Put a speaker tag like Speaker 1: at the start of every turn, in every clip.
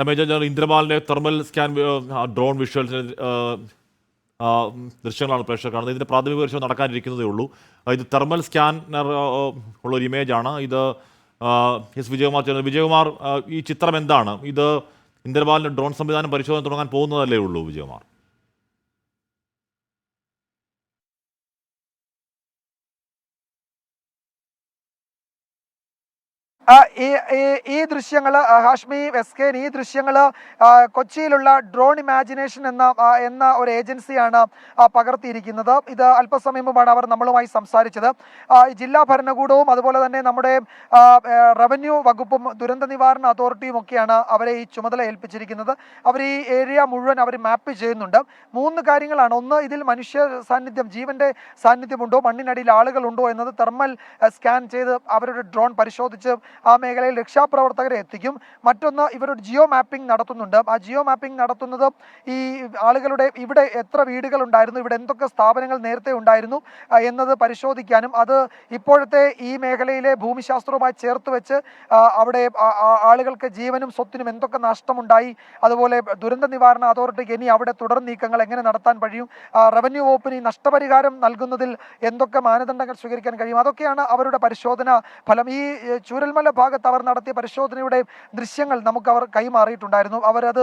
Speaker 1: Major general ഇന്ദ്രപാലിന്റെ thermal scan drone visuals ദൃശ്യങ്ങളാണ് പ്രേക്ഷകർ കാണുന്നത്. ഇതിന്റെ പ്രാഥമിക പരിശോധന നടക്കാനിരിക്കുന്നതേ ഉള്ളൂ. ഇത് തെർമൽ സ്കാനർ ഉള്ളൊരു ഇമേജാണ്. ഇത് എസ് വിജയകുമാർ, ഈ ചിത്രം എന്താണ്? ഇത് ഇന്ദ്രപാലിന്റെ ഡ്രോൺ സംവിധാനം പരിശോധന തുടങ്ങാൻ പോകുന്നതല്ലേ ഉള്ളൂ വിജയകുമാർ?
Speaker 2: ഈ ദൃശ്യങ്ങൾ ഹാഷ്മി എസ്കേൻ, ഈ ദൃശ്യങ്ങൾ കൊച്ചിയിലുള്ള ഡ്രോൺ ഇമാജിനേഷൻ എന്ന ഒരു ഏജൻസിയാണ് പകർത്തിയിരിക്കുന്നത്. ഇത് അല്പസമയം മുമ്പാണ് അവർ നമ്മളുമായി സംസാരിച്ചത്. ജില്ലാ ഭരണകൂടവും അതുപോലെ തന്നെ നമ്മുടെ റവന്യൂ വകുപ്പും ദുരന്ത നിവാരണ അതോറിറ്റിയും ഒക്കെയാണ് അവരെ ഈ ചുമതല ഏൽപ്പിച്ചിരിക്കുന്നത്. അവർ ഈ ഏരിയ മുഴുവൻ അവർ മാപ്പ് ചെയ്യുന്നുണ്ട്. 3 കാര്യങ്ങളാണ്. ഒന്ന്, ഇതിൽ മനുഷ്യ സാന്നിധ്യം, ജീവന്റെ സാന്നിധ്യമുണ്ടോ, മണ്ണിനടിയിൽ ആളുകളുണ്ടോ എന്നത് തെർമൽ സ്കാൻ ചെയ്ത് അവരുടെ ഡ്രോൺ പരിശോധിച്ച് ആ മേഖലയിൽ രക്ഷാപ്രവർത്തകരെ എത്തിക്കും. മറ്റൊന്ന്, ഇവരുടെ ജിയോ മാപ്പിംഗ് നടത്തുന്നുണ്ട്. ആ ജിയോ മാപ്പിംഗ് നടത്തുന്നത് ഈ ആളുകളുടെ ഇവിടെ എത്ര വീടുകൾ ഉണ്ടായിരുന്നു, ഇവിടെ എന്തൊക്കെ സ്ഥാപനങ്ങൾ നേരത്തെ ഉണ്ടായിരുന്നു എന്നത് പരിശോധിക്കാനും അത് ഇപ്പോഴത്തെ ഈ മേഖലയിലെ ഭൂമിശാസ്ത്രവുമായി ചേർത്ത് വെച്ച് അവിടെ ആളുകൾക്ക് ജീവനും സ്വത്തിനും എന്തൊക്കെ നഷ്ടമുണ്ടായി, അതുപോലെ ദുരന്ത നിവാരണ അതോറിറ്റിക്ക് ഇനി അവിടെ തുടർ നീക്കങ്ങൾ എങ്ങനെ നടത്താൻ കഴിയും, റവന്യൂ വകുപ്പിന് ഈ നഷ്ടപരിഹാരം നൽകുന്നതിൽ എന്തൊക്കെ മാനദണ്ഡങ്ങൾ സ്വീകരിക്കാൻ കഴിയും, അതൊക്കെയാണ് അവരുടെ പരിശോധന ഫലം. ഈ ചൂരൽമല ഭാഗത്ത് അവർ നടത്തിയ പരിശോധനയുടെ ദൃശ്യങ്ങൾ നമുക്ക് അവർ കൈമാറിയിട്ടുണ്ടായിരുന്നു. അവരത്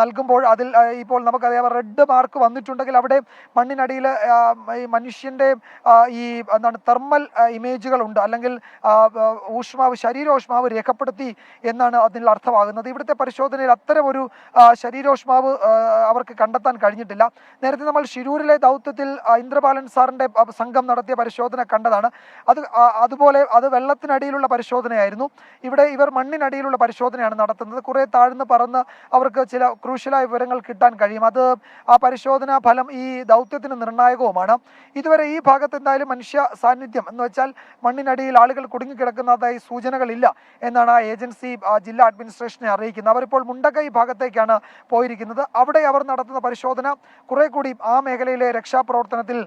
Speaker 2: നൽകുമ്പോൾ അതിൽ ഇപ്പോൾ നമുക്കറിയാം റെഡ് മാർക്ക് വന്നിട്ടുണ്ടെങ്കിൽ അവിടെ മണ്ണിനടിയിൽ ഈ മനുഷ്യന്റെ ഈ എന്താണ് തെർമൽ ഇമേജുകൾ ഉണ്ട്, അല്ലെങ്കിൽ ഊഷ്മാവ്, ശരീരോഷ്മാവ് രേഖപ്പെടുത്തി എന്നാണ് അതിൽ അർത്ഥമാകുന്നത്. ഇവിടുത്തെ പരിശോധനയിൽ അത്തരം ഒരു ശരീരോഷ്മാവ് അവർക്ക് കണ്ടെത്താൻ കഴിഞ്ഞിട്ടില്ല. നേരത്തെ നമ്മൾ ഷിരൂരിലെ ദൗത്യത്തിൽ ഇന്ദ്രപാലൻ സാറിന്റെ സംഘം നടത്തിയ പരിശോധന കണ്ടതാണ്. അതുപോലെ അത് വെള്ളത്തിനടിയിലുള്ള പരിശോധനയായിരുന്നു. ഇവിടെ ഇവർ മണ്ണിനടിയിലുള്ള പരിശോധനയാണ് നടത്തുന്നത്. കുറെ താഴ്ന്ന് പറന്ന് അവർക്ക് ചില ക്രൂഷ്യലായ വിവരങ്ങൾ കിട്ടാൻ കഴിയും. അത് ആ പരിശോധനാ ഫലം ഈ ദൗത്യത്തിന് നിർണായകവുമാണ്. ഇതുവരെ ഈ ഭാഗത്ത് എന്തായാലും മനുഷ്യ സാന്നിധ്യം എന്ന് വെച്ചാൽ മണ്ണിനടിയിൽ ആളുകൾ കുടുങ്ങിക്കിടക്കുന്നതായി സൂചനകളില്ല എന്നാണ് ആ ഏജൻസി ജില്ലാ അഡ്മിനിസ്ട്രേഷനെ അറിയിക്കുന്നത്. അവരിപ്പോൾ മുണ്ടക്കൈ ഭാഗത്തേക്കാണ് പോയിരിക്കുന്നത്. അവിടെ അവർ നടത്തുന്ന പരിശോധന കുറെ കൂടി ആ മേഖലയിലെ രക്ഷാപ്രവർത്തനത്തിൽ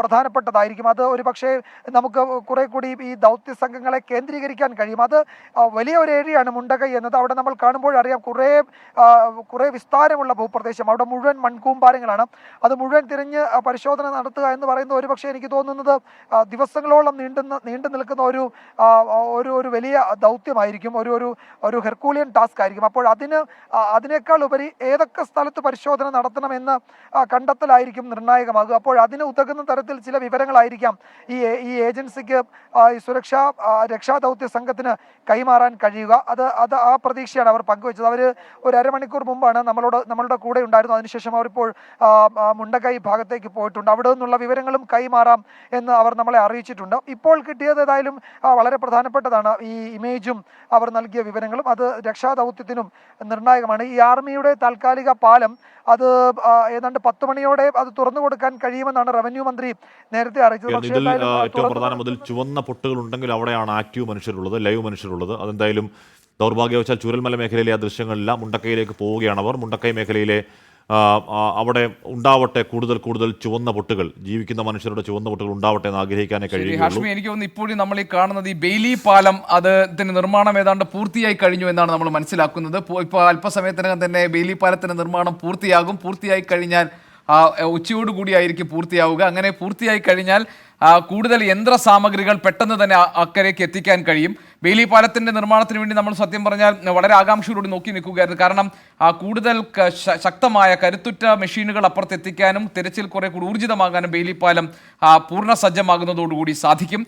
Speaker 2: പ്രധാനപ്പെട്ടതായിരിക്കും. അത് ഒരു പക്ഷേ നമുക്ക് കുറെ കൂടി ഈ ദൗത്യ സംഘങ്ങളെ കേന്ദ്രീകരിക്കാൻ കഴിയും. അത് വലിയ ഒരു ഏരിയയാണ് മുണ്ടകൈ എന്നത്. അവിടെ നമ്മൾ കാണുമ്പോൾ അറിയാം കുറേ വിസ്താരമുള്ള ഭൂപ്രദേശം, അവിടെ മുഴുവൻ മൺകൂമ്പാരങ്ങളാണ്. അത് മുഴുവൻ തിരിഞ്ഞ് പരിശോധന നടത്തുക എന്ന് പറയുന്നത് ഒരുപക്ഷെ എനിക്ക് തോന്നുന്നത് ദിവസങ്ങളോളം നീണ്ടു നിൽക്കുന്ന ഒരു വലിയ ദൗത്യമായിരിക്കും, ഒരു ഹെർക്കൂലിയൻ ടാസ്ക് ആയിരിക്കും. അപ്പോൾ അതിനേക്കാൾ ഉപരി ഏതൊക്കെ സ്ഥലത്ത് പരിശോധന നടത്തണമെന്ന് കണ്ടെത്തലായിരിക്കും നിർണായകമാകുക. അപ്പോൾ അതിന് ഉതകുന്ന തരത്തിൽ ചില വിവരങ്ങളായിരിക്കാം ഈ ഏജൻസിക്ക് ഈ രക്ഷാ ദൗത്യ സംഘത്തിന് കൈമാറാൻ കഴിയുക. അത് ആ പ്രതീക്ഷയാണ് അവർ പങ്കുവച്ചത്. അവർ ഒരു അരമണിക്കൂർ മുമ്പാണ് നമ്മളുടെ കൂടെ ഉണ്ടായിരുന്നു. അതിനുശേഷം അവരിപ്പോൾ മുണ്ടക്കൈ ഭാഗത്തേക്ക് പോയിട്ടുണ്ട്. അവിടെ നിന്നുള്ള വിവരങ്ങളും കൈമാറാം എന്ന് അവർ നമ്മളെ അറിയിച്ചിട്ടുണ്ട്. ഇപ്പോൾ കിട്ടിയത് ഏതായാലും വളരെ പ്രധാനപ്പെട്ടതാണ്. ഈ ഇമേജും അവർ നൽകിയ വിവരങ്ങളും അത് രക്ഷാദൗത്യത്തിനും നിർണായകമാണ്. ഈ ആർമിയുടെ താൽക്കാലിക പാലം അത് ഏതാണ്ട് 10 മണിയോടെ അത് തുറന്നു കൊടുക്കാൻ കഴിയുമെന്നാണ് റവന്യൂ മന്ത്രി നേരത്തെ അറിയിച്ചത്.
Speaker 1: ഏറ്റവും പ്രധാനം അതിൽ ചുവന്ന പൊട്ടുകൾ ഉണ്ടെങ്കിൽ അവിടെയാണ് ആക്റ്റീവ് മനുഷ്യരുള്ളത്, ലൈവ് മനുഷ്യരുള്ളത്. അതെന്തായാലും ദൗർഭാഗ്യവശാൽ ചൂരൽമല മേഖലയിലെ ആ ദൃശ്യങ്ങളില്ല. മുണ്ടക്കൈയിലേക്ക് പോവുകയാണ് അവർ. മുണ്ടക്കൈ മേഖലയിലെ അവിടെ ഉണ്ടാവട്ടെ കൂടുതൽ ചുവന്ന പൊട്ടുകൾ, ജീവിക്കുന്ന മനുഷ്യരുടെ ചുവന്ന പൊട്ടുകൾ ഉണ്ടാവട്ടെ എന്ന് ആഗ്രഹിക്കാനേ കഴിയും.
Speaker 3: ഹാഷ്മി, എനിക്ക് തോന്നുന്നു ഇപ്പോഴും നമ്മൾ ഈ കാണുന്നത് ഈ ബെയിലി പാലം അതിന്റെ നിർമ്മാണം ഏതാണ്ട് പൂർത്തിയായി കഴിഞ്ഞു എന്നാണ് നമ്മൾ മനസ്സിലാക്കുന്നത്. ഇപ്പോൾ അല്പസമയത്തിനകം തന്നെ ബെയിലി പാലത്തിന്റെ നിർമ്മാണം പൂർത്തിയായി കഴിഞ്ഞാൽ ഉച്ചയോടുകൂടിയായിരിക്കും പൂർത്തിയാവുക. അങ്ങനെ പൂർത്തിയായി കഴിഞ്ഞാൽ കൂടുതൽ യന്ത്ര സാമഗ്രികൾ പെട്ടെന്ന് തന്നെ അക്കരയ്ക്ക് എത്തിക്കാൻ കഴിയും. ബെയിലി പാലത്തിന്റെ നിർമ്മാണത്തിന് വേണ്ടി നമ്മൾ സത്യം പറഞ്ഞാൽ വളരെ ആകാംക്ഷയോടുകൂടി നോക്കി നിൽക്കുകയായിരുന്നു. കാരണം കൂടുതൽ ശക്തമായ കരുത്തുറ്റ മെഷീനുകൾ അപ്പുറത്തെത്തിക്കാനും തിരച്ചിൽ കുറെ കൂടി ഊർജിതമാകാനും ബെയിലി പാലം പൂർണ്ണ സജ്ജമാകുന്നതോടുകൂടി സാധിക്കും.